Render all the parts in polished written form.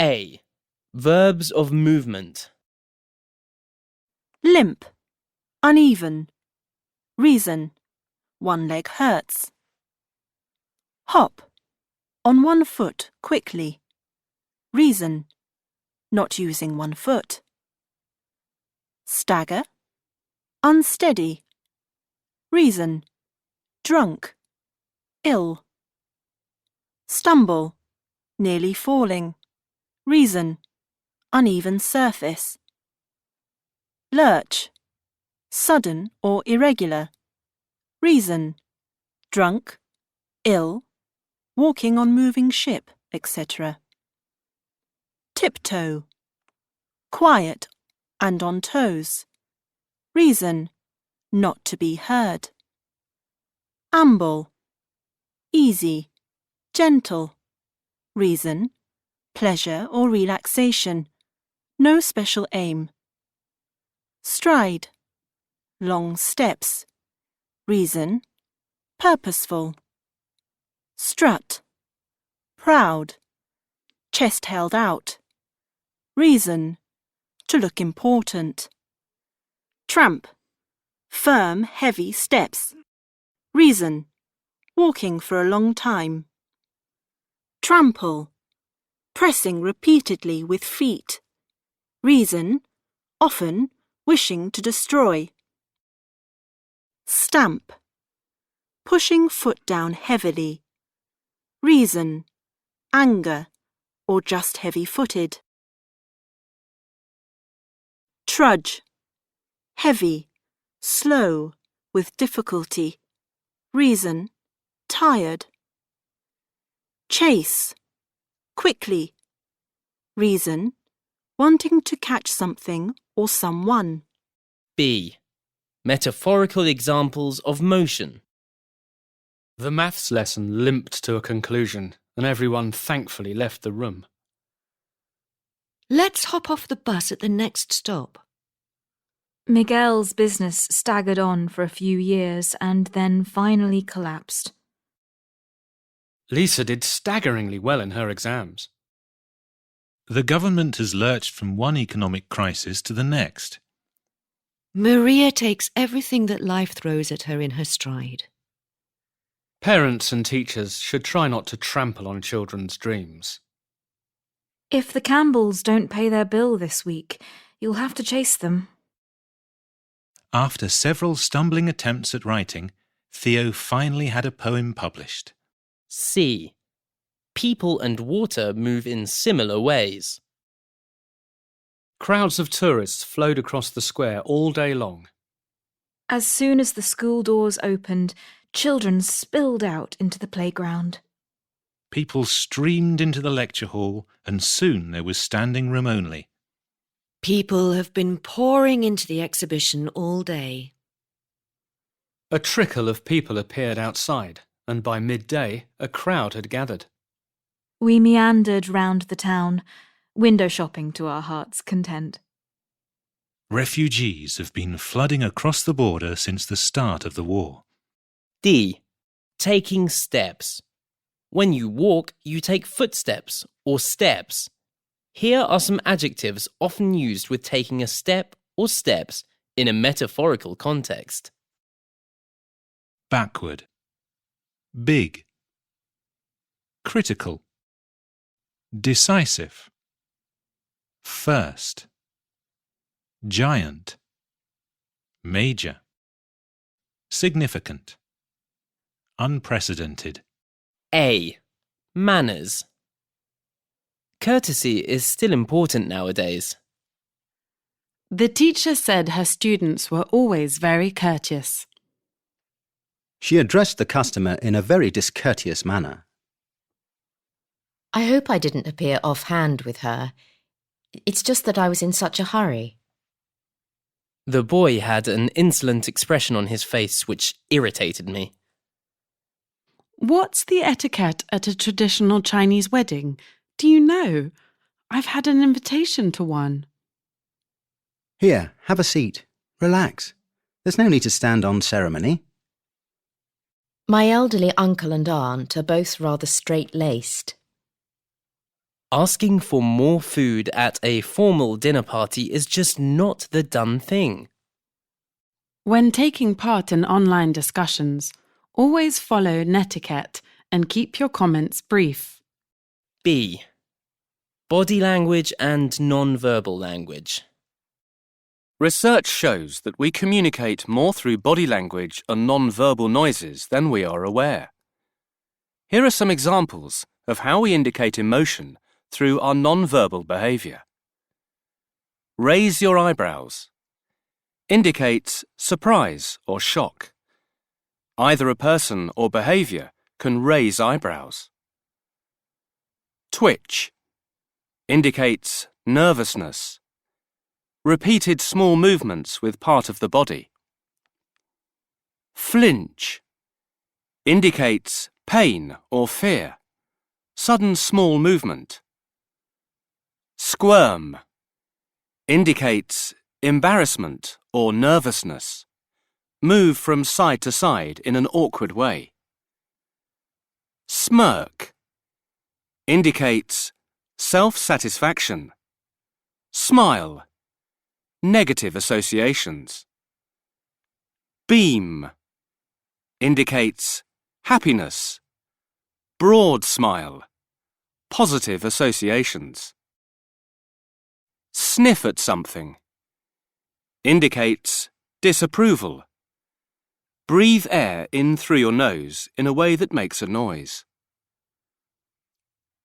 A. Verbs of movement. Limp, uneven. Reason, one leg hurts. Hop, on one foot quickly. Reason, not using one foot. Stagger, unsteady. Reason, drunk, ill. Stumble, nearly falling. Reason, uneven surface. Lurch, sudden or irregular. Reason, drunk, ill, walking on moving ship, etc. Tiptoe, quiet and on toes. Reason, not to be heard. Amble, easy, gentle. Reason, pleasure or relaxation, no special aim. Stride, long steps. Reason, purposeful. Strut, proud, chest held out. Reason, to look important. Tramp, firm, heavy steps. Reason, walking for a long time. Trample, pressing repeatedly with feet. Reason, often wishing to destroy. Stamp, pushing foot down heavily. Reason, anger or just heavy-footed. Trudge, heavy, slow, with difficulty. Reason, tired. Chase, quickly. Reason, wanting to catch something or someone. B. Metaphorical examples of motion. The maths lesson limped to a conclusion, and everyone thankfully left the room. Let's hop off the bus at the next stop. Miguel's business staggered on for a few years and then finally collapsed. Lisa did staggeringly well in her exams. The government has lurched from one economic crisis to the next. Maria takes everything that life throws at her in her stride. Parents and teachers should try not to trample on children's dreams. If the Campbells don't pay their bill this week, you'll have to chase them. After several stumbling attempts at writing, Theo finally had a poem published. C. People and water move in similar ways. Crowds of tourists flowed across the square all day long. As soon as the school doors opened, children spilled out into the playground. People streamed into the lecture hall, and soon there was standing room only. People have been pouring into the exhibition all day. A trickle of people appeared outside, and by midday a crowd had gathered. We meandered round the town, window shopping to our heart's content. Refugees have been flooding across the border since the start of the war. D. Taking steps. When you walk, you take footsteps or steps. Here are some adjectives often used with taking a step or steps in a metaphorical context. Backward. Big. Critical. Decisive. First. Giant. Major. Significant. Unprecedented. A. Manners. Courtesy is still important nowadays. The teacher said her students were always very courteous. She addressed the customer in a very discourteous manner. I hope I didn't appear offhand with her. It's just that I was in such a hurry. The boy had an insolent expression on his face which irritated me. What's the etiquette at a traditional Chinese wedding? Do you know? I've had an invitation to one. Here, have a seat. Relax. There's no need to stand on ceremony. My elderly uncle and aunt are both rather straight-laced. Asking for more food at a formal dinner party is just not the done thing. When taking part in online discussions, always follow netiquette and keep your comments brief. B. Body language and non-verbal language. Research shows that we communicate more through body language and non-verbal noises than we are aware. Here are some examples of how we indicate emotion through our non-verbal behaviour. Raise your eyebrows. Indicates surprise or shock. Either a person or behaviour can raise eyebrows. Twitch. Indicates nervousness. Repeated small movements with part of the body. Flinch. Indicates pain or fear. Sudden small movement. Squirm. Indicates embarrassment or nervousness. Move from side to side in an awkward way. Smirk. Indicates self-satisfaction. Smile. Negative associations. Beam. Indicates happiness. Broad smile. Positive associations. Sniff at something. Indicates disapproval. Breathe air in through your nose in a way that makes a noise.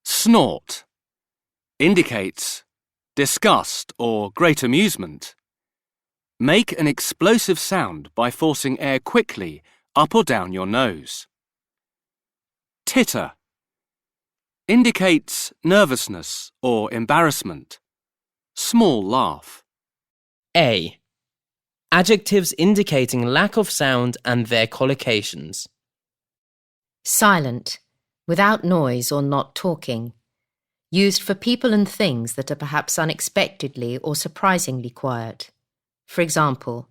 Snort. Indicates disgust or great amusement. Make an explosive sound by forcing air quickly up or down your nose. Titter. Indicates nervousness or embarrassment. Small laugh. A. Adjectives indicating lack of sound and their collocations. Silent, without noise or not talking. Used for people and things that are perhaps unexpectedly or surprisingly quiet. For example,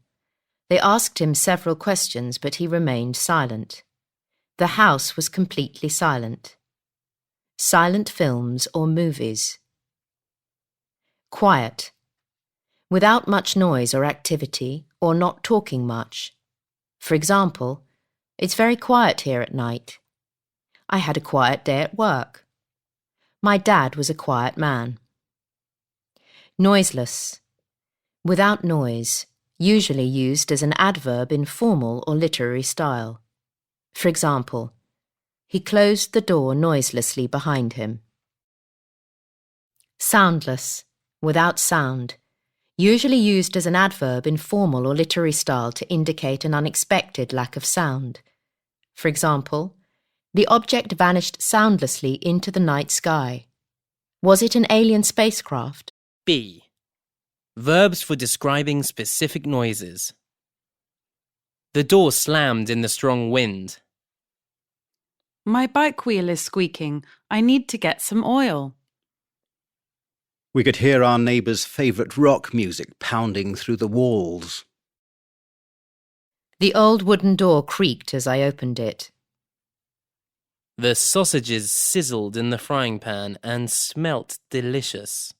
they asked him several questions but he remained silent. The house was completely silent. Silent films or movies. Quiet. Without much noise or activity or not talking much. For example, it's very quiet here at night. I had a quiet day at work. My dad was a quiet man. Noiseless. Without noise, usually used as an adverb in formal or literary style. For example, he closed the door noiselessly behind him. Soundless. Without sound. Usually used as an adverb in formal or literary style to indicate an unexpected lack of sound. For example, the object vanished soundlessly into the night sky. Was it an alien spacecraft? B. Verbs for describing specific noises. The door slammed in the strong wind. My bike wheel is squeaking. I need to get some oil. We could hear our neighbour's favourite rock music pounding through the walls. The old wooden door creaked as I opened it. The sausages sizzled in the frying pan and smelt delicious.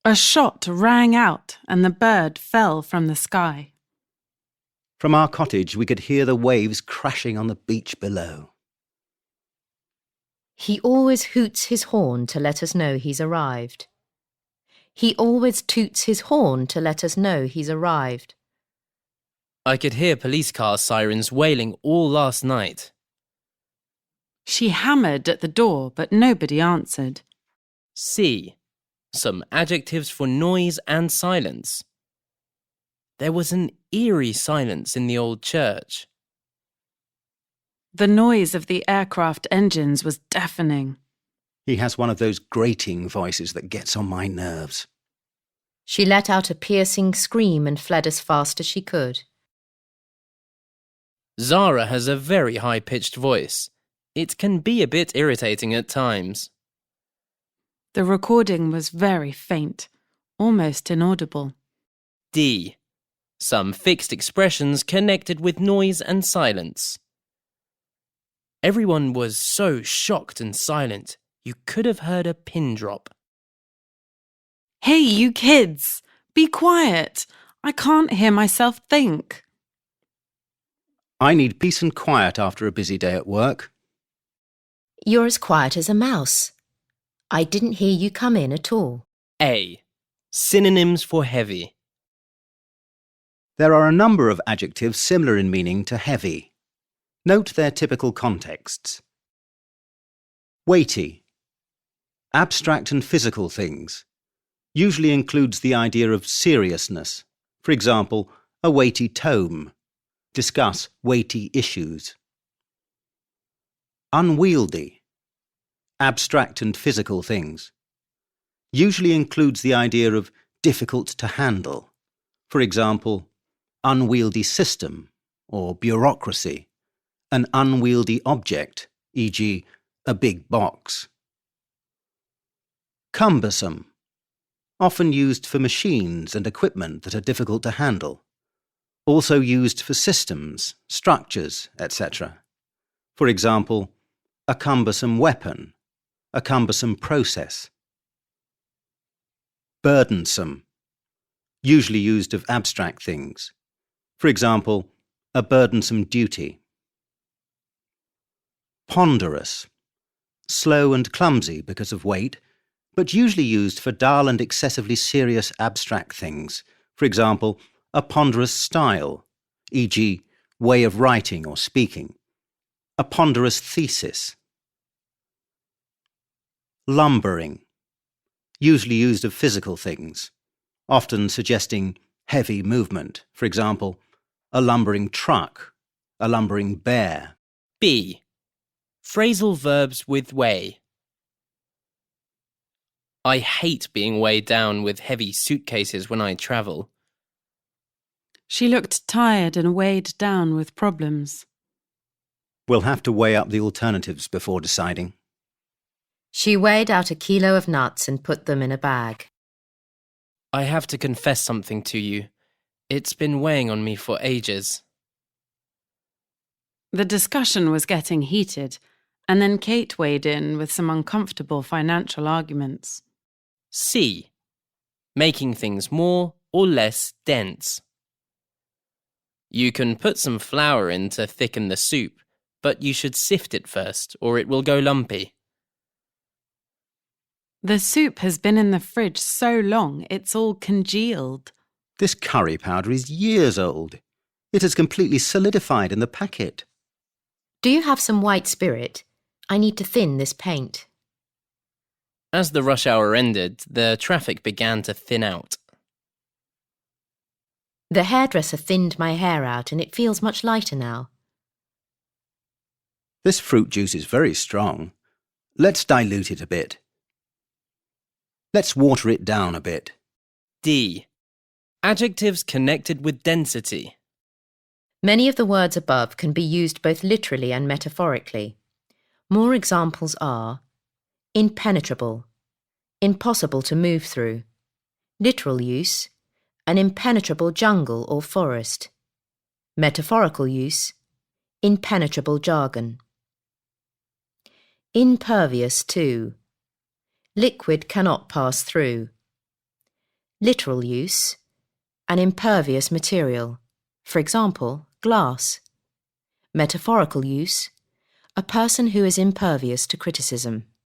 A shot rang out and the bird fell from the sky. From our cottage we could hear the waves crashing on the beach below. He always hoots his horn to let us know he's arrived. He always toots his horn to let us know he's arrived. I could hear police car sirens wailing all last night. She hammered at the door, but nobody answered. C. Some adjectives for noise and silence. There was an eerie silence in the old church. The noise of the aircraft engines was deafening. He has one of those grating voices that gets on my nerves. She let out a piercing scream and fled as fast as she could. Zara has a very high-pitched voice. It can be a bit irritating at times. The recording was very faint, almost inaudible. D. Some fixed expressions connected with noise and silence. Everyone was so shocked and silent. You could have heard a pin drop. Hey, you kids! Be quiet! I can't hear myself think. I need peace and quiet after a busy day at work. You're as quiet as a mouse. I didn't hear you come in at all. A. Synonyms for heavy. There are a number of adjectives similar in meaning to heavy. Note their typical contexts. Weighty. Abstract and physical things. Usually includes the idea of seriousness. For example, a weighty tome. Discuss weighty issues. Unwieldy. Abstract and physical things. Usually includes the idea of difficult to handle. For example, unwieldy system or bureaucracy. An unwieldy object, e.g., a big box. Cumbersome. Often used for machines and equipment that are difficult to handle. Also used for systems, structures, etc. For example, a cumbersome weapon, a cumbersome process. Burdensome. Usually used of abstract things. For example, a burdensome duty. Ponderous. Slow and clumsy because of weight, but usually used for dull and excessively serious abstract things. For example, a ponderous style, e.g., way of writing or speaking. A ponderous thesis. Lumbering. Usually used of physical things, often suggesting heavy movement. For example, a lumbering truck, a lumbering bear. B. Phrasal verbs with way. I hate being weighed down with heavy suitcases when I travel. She looked tired and weighed down with problems. We'll have to weigh up the alternatives before deciding. She weighed out a kilo of nuts and put them in a bag. I have to confess something to you. It's been weighing on me for ages. The discussion was getting heated, and then Kate weighed in with some uncomfortable financial arguments. C. Making things more or less dense. You can put some flour in to thicken the soup, but you should sift it first, or it will go lumpy. The soup has been in the fridge so long it's all congealed. This curry powder is years old. It has completely solidified in the packet. Do you have some white spirit? I need to thin this paint. As the rush hour ended, the traffic began to thin out. The hairdresser thinned my hair out and it feels much lighter now. This fruit juice is very strong. Let's dilute it a bit. Let's water it down a bit. D. Adjectives connected with density. Many of the words above can be used both literally and metaphorically. More examples are impenetrable, impossible to move through. Literal use, an impenetrable jungle or forest. Metaphorical use, impenetrable jargon. Impervious to, liquid cannot pass through. Literal use, an impervious material. For example, glass. Metaphorical use, a person who is impervious to criticism.